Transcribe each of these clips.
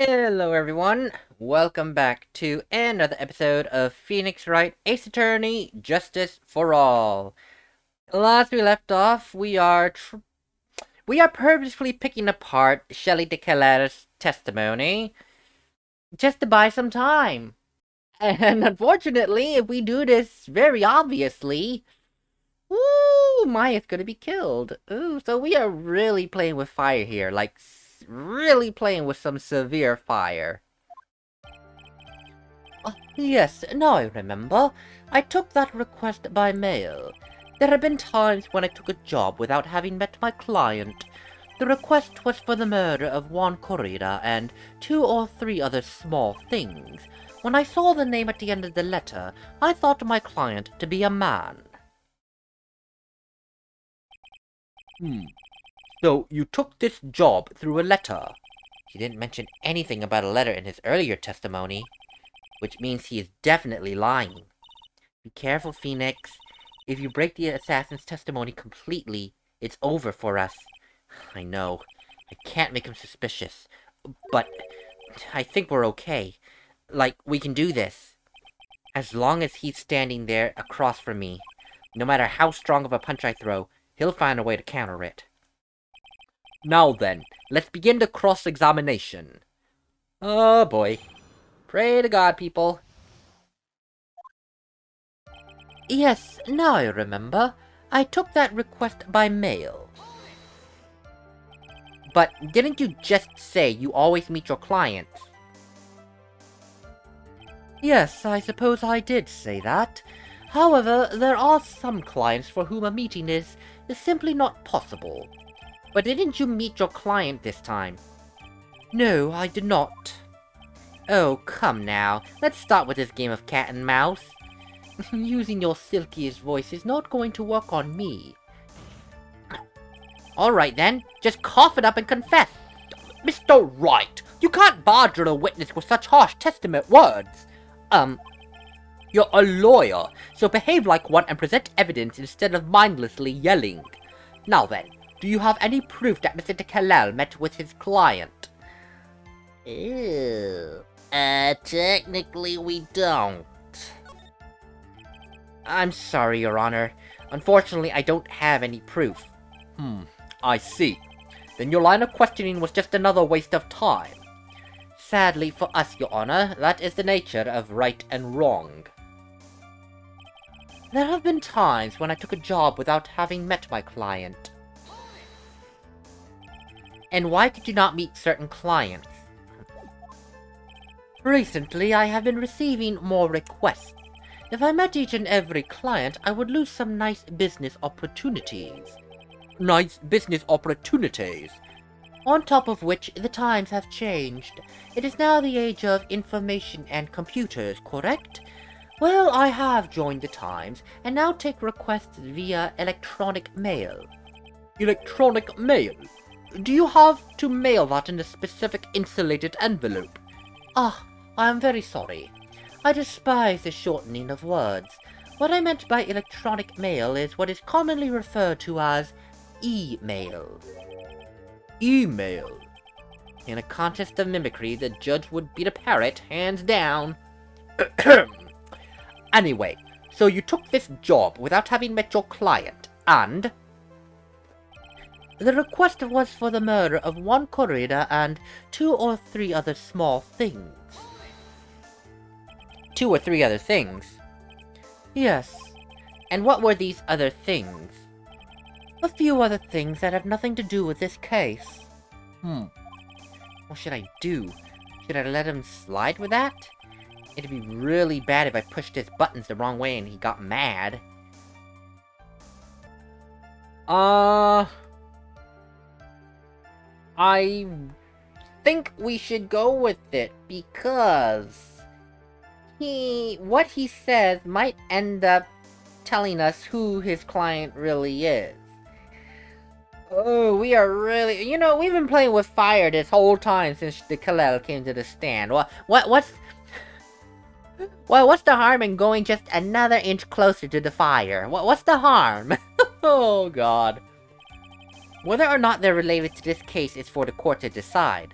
Hello everyone, welcome back to another episode of Phoenix Wright Ace Attorney Justice for All. Last we left off, we are purposefully picking apart Shelley de Calaire's testimony just to buy some time. And unfortunately, if we do this very obviously, Maya's gonna be killed. So we are really playing with fire here, like really playing with some severe fire. Yes, now I remember. I took that request by mail. There have been times when I took a job without having met my client. The request was for the murder of Juan Corrida and 2 or 3 other small things. When I saw the name at the end of the letter, I thought my client to be a man. So you took this job through a letter? He didn't mention anything about a letter in his earlier testimony, which means he is definitely lying. Be careful, Phoenix. If you break the assassin's testimony completely, it's over for us. I know. I can't make him suspicious. But I think we're okay. Like, we can do this. As long as he's standing there across from me, no matter how strong of a punch I throw, he'll find a way to counter it. Now then, let's begin the cross-examination. Oh boy. Pray to God, people. Yes, now I remember. I took that request by mail. But didn't you just say you always meet your clients? Yes, I suppose I did say that. However, there are some clients for whom a meeting is simply not possible. But didn't you meet your client this time? No, I did not. Oh, come now. Let's start with this game of cat and mouse. Using your silkiest voice is not going to work on me. Alright then, just cough it up and confess. Mr. Wright, you can't badger a witness with such harsh testament words. You're a lawyer, so behave like one and present evidence instead of mindlessly yelling. Now then, do you have any proof that Mr. de Calaire met with his client? Ew. Technically we don't. I'm sorry, Your Honor. Unfortunately, I don't have any proof. I see. Then your line of questioning was just another waste of time. Sadly for us, Your Honor, that is the nature of right and wrong. There have been times when I took a job without having met my client. And why could you not meet certain clients? Recently, I have been receiving more requests. If I met each and every client, I would lose some nice business opportunities. Nice business opportunities? On top of which, the times have changed. It is now the age of information and computers, correct? Well, I have joined the times, and now take requests via electronic mail. Electronic mail? Do you have to mail that in a specific insulated envelope? Ah, I am very sorry. I despise the shortening of words. What I meant by electronic mail is what is commonly referred to as e-mail. E-mail? In a contest of mimicry, the judge would beat a parrot, hands down. Anyway, so you took this job without having met your client, and... The request was for the murder of Juan Corrida and 2 or 3 other small things. 2 or 3 other things? Yes. And what were these other things? A few other things that have nothing to do with this case. What should I do? Should I let him slide with that? It'd be really bad if I pushed his buttons the wrong way and he got mad. I think we should go with it, because what he says might end up telling us who his client really is. Oh, we are really... You know, we've been playing with fire this whole time since the Kalel came to the stand. What's the harm in going just another inch closer to the fire? What's the harm? Oh, God. Whether or not they're related to this case is for the court to decide.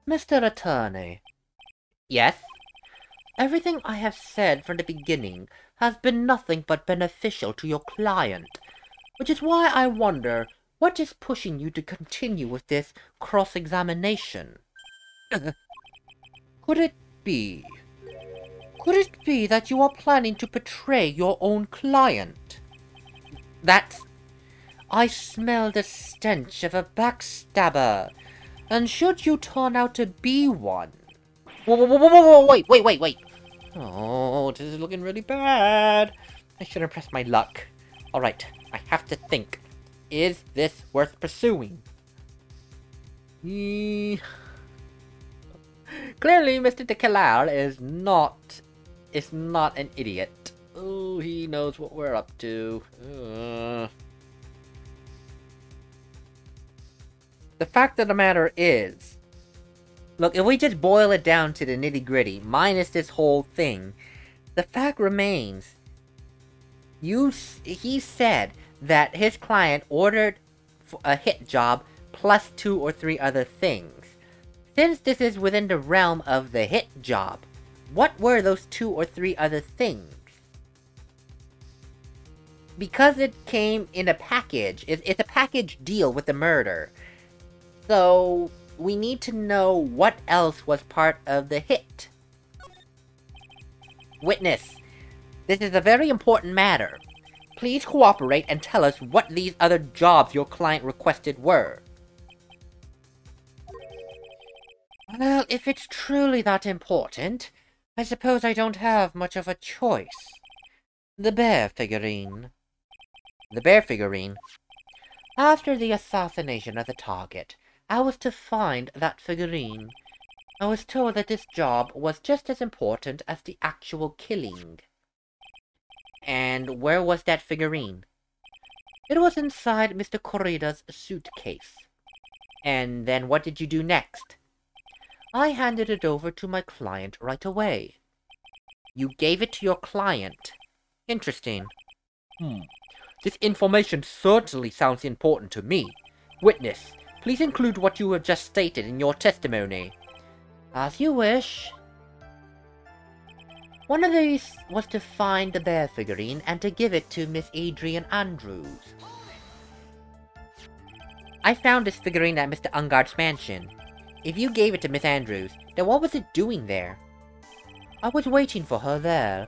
Mr. Attorney. Yes? Everything I have said from the beginning has been nothing but beneficial to your client, which is why I wonder what is pushing you to continue with this cross-examination. Could it be? Could it be that you are planning to betray your own client? I smell the stench of a backstabber, and should you turn out to be one... Whoa, wait! Oh, this is looking really bad. I should have pressed my luck. Alright, I have to think. Is this worth pursuing? Clearly, Mr. de Calais is not an idiot. Oh, he knows what we're up to. The fact of the matter is, look, if we just boil it down to the nitty-gritty, minus this whole thing, the fact remains, he said that his client ordered a hit job plus 2 or 3 other things. Since this is within the realm of the hit job, what were those 2 or 3 other things? Because it came in a package, it's a package deal with the murder. So, we need to know what else was part of the hit. Witness, this is a very important matter. Please cooperate and tell us what these other jobs your client requested were. Well, if it's truly that important, I suppose I don't have much of a choice. The bear figurine. The bear figurine. After the assassination of the target, I was to find that figurine. I was told that this job was just as important as the actual killing. And where was that figurine? It was inside Mr. Corrida's suitcase. And then what did you do next? I handed it over to my client right away. You gave it to your client. Interesting. This information certainly sounds important to me. Witness, please include what you have just stated in your testimony. As you wish. One of these was to find the bear figurine and to give it to Miss Adrian Andrews. I found this figurine at Mr. Ungard's mansion. If you gave it to Miss Andrews, then what was it doing there? I was waiting for her there.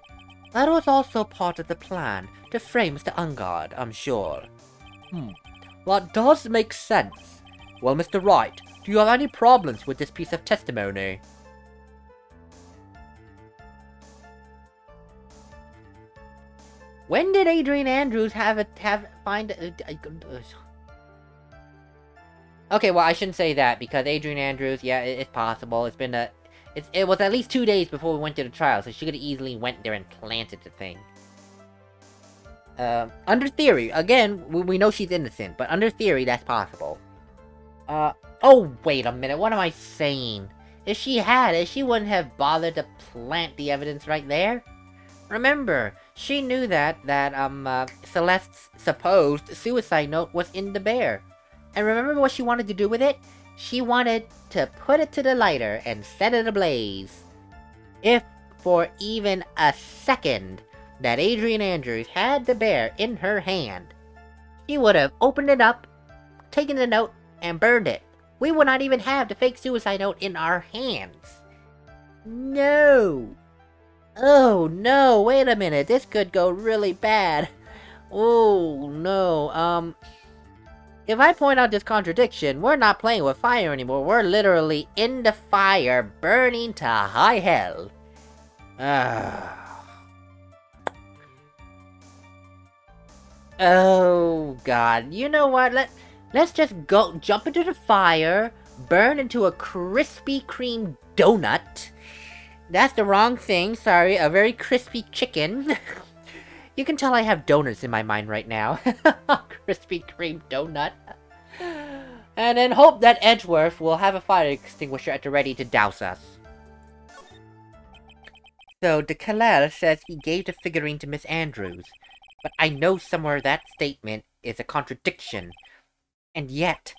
That was also part of the plan, to frame Mr. Ungard, I'm sure. That does make sense. Well, Mr. Wright, do you have any problems with this piece of testimony? When did Adrian Andrews Okay, well, I shouldn't say that, because Adrian Andrews, yeah, it's possible. It was at least 2 days before we went to the trial, so she could have easily went there and planted the thing. Under theory, again, we know she's innocent, but under theory, that's possible. Oh, wait a minute, what am I saying? If she had it, she wouldn't have bothered to plant the evidence right there. Remember, she knew that Celeste's supposed suicide note was in the bear. And remember what she wanted to do with it? She wanted to put it to the lighter and set it ablaze. If for even a second that Adrian Andrews had the bear in her hand, she would have opened it up, taken the note, and burned it. We would not even have the fake suicide note in our hands. No! Oh no, wait a minute, this could go really bad. Oh no, if I point out this contradiction, we're not playing with fire anymore, we're literally in the fire, burning to high hell. Oh god, you know what, let's just jump into the fire, burn into a Krispy Kreme donut. That's the wrong thing, sorry, a very crispy chicken. You can tell I have donuts in my mind right now. Krispy Kreme donut. And then hope that Edgeworth will have a fire extinguisher at the ready to douse us. So, de Calais says he gave the figurine to Miss Andrews. But I know somewhere that statement is a contradiction. And yet,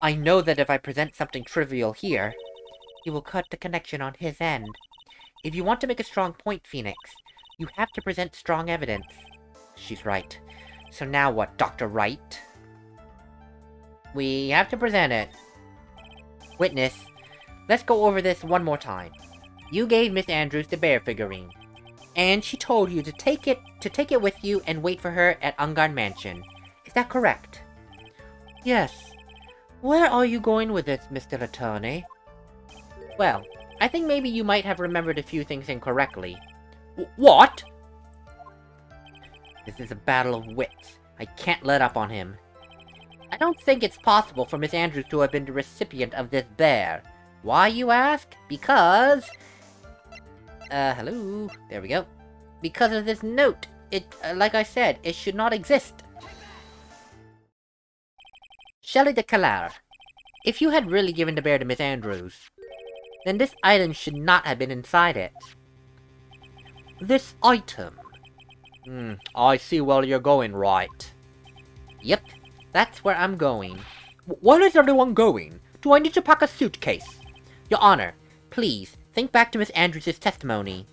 I know that if I present something trivial here, He will cut the connection on his end. If you want to make a strong point, Phoenix, you have to present strong evidence. She's right. So now what, Dr. Wright? We have to present it. Witness, let's go over this one more time. You gave Miss Andrews the bear figurine, and she told you to take it with you and wait for her at Ungarn Mansion. Is that correct? Yes. Where are you going with this, Mr. Attorney? Well, I think maybe you might have remembered a few things incorrectly. What? This is a battle of wits. I can't let up on him. I don't think it's possible for Miss Andrews to have been the recipient of this bear. Why, you ask? Because... hello? There we go. Because of this note. It, like I said, it should not exist. Shelley de Calais, if you had really given the bear to Miss Andrews, then this item should not have been inside it. This item? I see where you're going, Wright. Yep, that's where I'm going. Where is everyone going? Do I need to pack a suitcase? Your Honor, please, think back to Miss Andrews' testimony.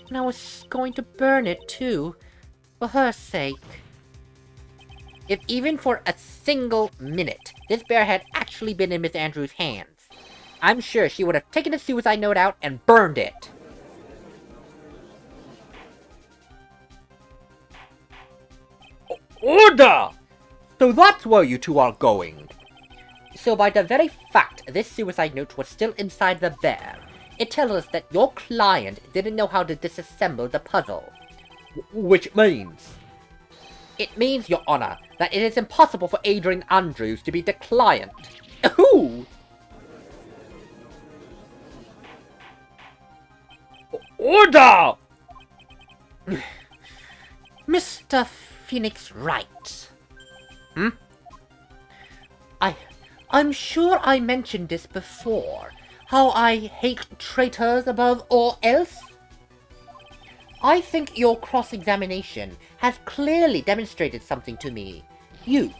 And I was going to burn it, too, for her sake. If even for a single minute, this bear had actually been in Miss Andrews' hands, I'm sure she would have taken the suicide note out and burned it. Order! So that's where you two are going. So by the very fact this suicide note was still inside the bear, it tells us that your client didn't know how to disassemble the puzzle. Which means? It means, Your Honor, that it is impossible for Adrian Andrews to be the client. Who? Order! Mr. Phoenix Wright. I'm sure I mentioned this before, how I hate traitors above all else. I think your cross-examination has clearly demonstrated something to me. You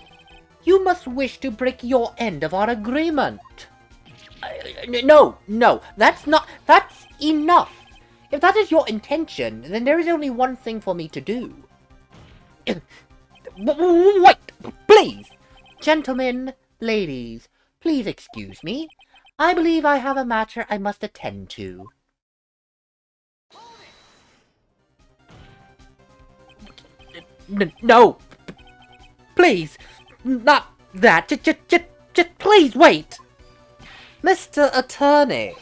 must wish to break your end of our agreement. No, that's enough. If that is your intention, then there is only one thing for me to do. Wait, please! Gentlemen, ladies, please excuse me. I believe I have a matter I must attend to. No! Please! Not that! Just please wait! Mr. Attorney,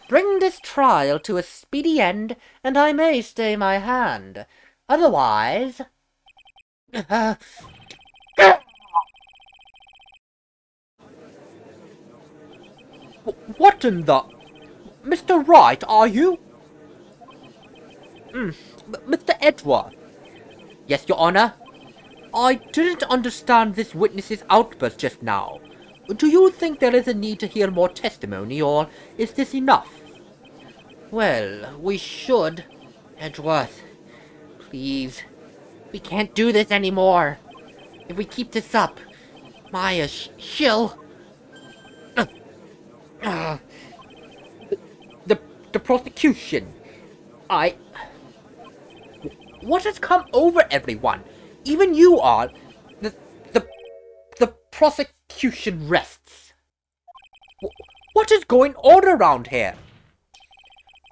bring this trial to a speedy end, and I may stay my hand. Otherwise... What in the... Mr. Wright, are you? Mr. Edward. Yes, Your Honor? I didn't understand this witness's outburst just now. Do you think there is a need to hear more testimony, or is this enough? Well, we should. Edgeworth, please. We can't do this anymore. If we keep this up, Maya, she'll... The prosecution. What has come over everyone? Even you all. The prosecution rests. What is going on around here?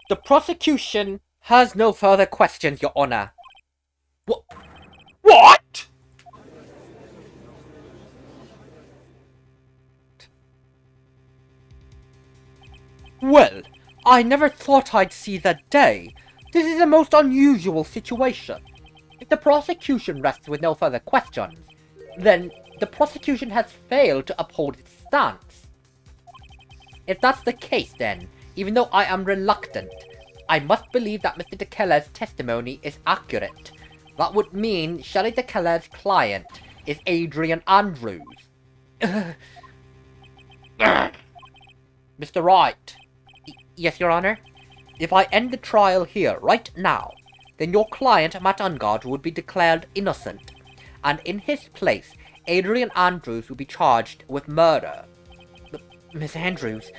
The prosecution has no further questions, Your Honor. What? Well, I never thought I'd see that day. This is a most unusual situation. If the prosecution rests with no further questions, then the prosecution has failed to uphold its stance. If that's the case then, even though I am reluctant, I must believe that Mr. de Calais' testimony is accurate. That would mean Shelley de Calais' client is Adrian Andrews. Mr. Wright. Yes, Your Honor? If I end the trial here, right now, then your client, Matt Ungard, would be declared innocent, and in his place, Adrian Andrews would be charged with murder. Miss Andrews,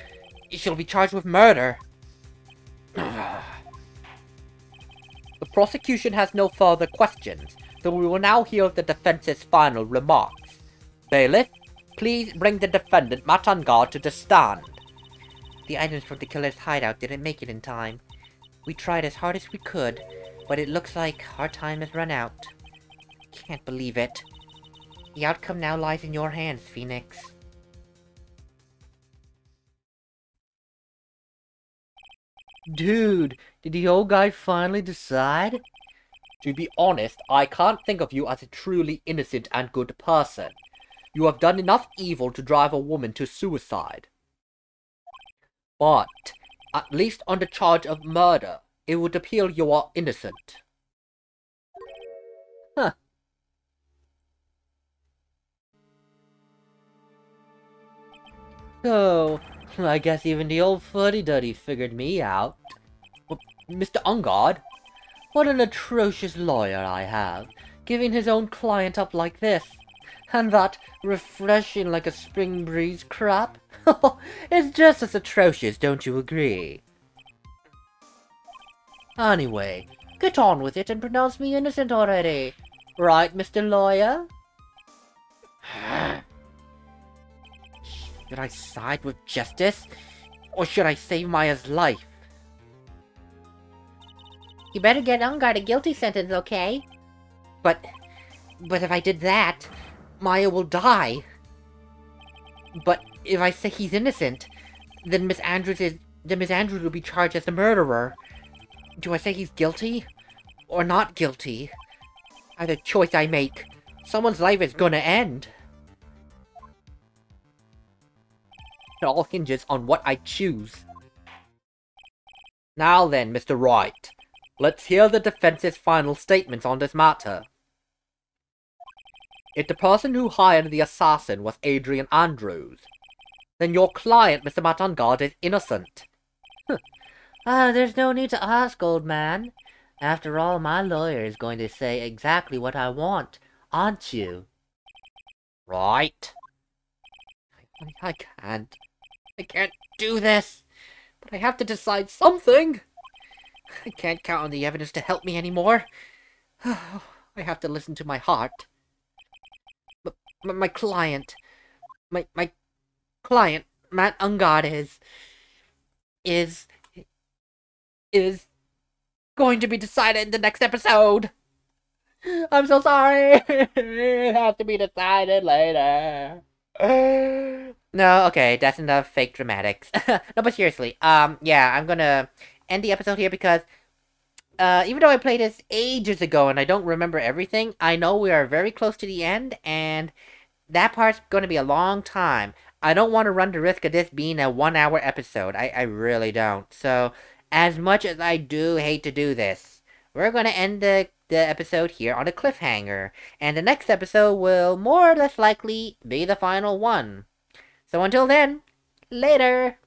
She'll be charged with murder. The prosecution has no further questions, so we will now hear the defense's final remarks. Bailiff, please bring the defendant, Matangard, to the stand. The items from the killer's hideout didn't make it in time. We tried as hard as we could, but it looks like our time has run out. Can't believe it. The outcome now lies in your hands, Phoenix. Dude, did the old guy finally decide? To be honest, I can't think of you as a truly innocent and good person. You have done enough evil to drive a woman to suicide. But, at least on the charge of murder, it would appear you are innocent. Huh. So, I guess even the old fuddy-duddy figured me out. Well, Mr. Ungard, what an atrocious lawyer I have, giving his own client up like this. And that refreshing like a spring breeze crap? It's just as atrocious, don't you agree? Anyway, get on with it and pronounce me innocent already. Right, Mr. Lawyer? Should I side with justice? Or should I save Maya's life? You better get Ungard a guilty sentence, okay? But if I did that, Maya will die. But if I say he's innocent, then Miss Andrews will be charged as the murderer. Do I say he's guilty? Or not guilty? Either choice I make, someone's life is gonna end. It all hinges on what I choose. Now then, Mr. Wright, let's hear the defense's final statements on this matter. If the person who hired the assassin was Adrian Andrews, then your client, Mr. Matangard, is innocent. There's no need to ask, old man. After all, my lawyer is going to say exactly what I want, aren't you? Right. I can't do this. But I have to decide something. I can't count on the evidence to help me anymore. I have to listen to my heart. But my client, Matt Ungard is going to be decided in the next episode. I'm so sorry. It has to be decided later. No, okay, that's enough fake dramatics. No, but seriously, yeah, I'm gonna end the episode here because, even though I played this ages ago and I don't remember everything, I know we are very close to the end, and that part's gonna be a long time. I don't want to run the risk of this being a 1-hour episode. I really don't. So, as much as I do hate to do this, we're gonna end the episode here on a cliffhanger, and the next episode will more or less likely be the final one. So until then, later!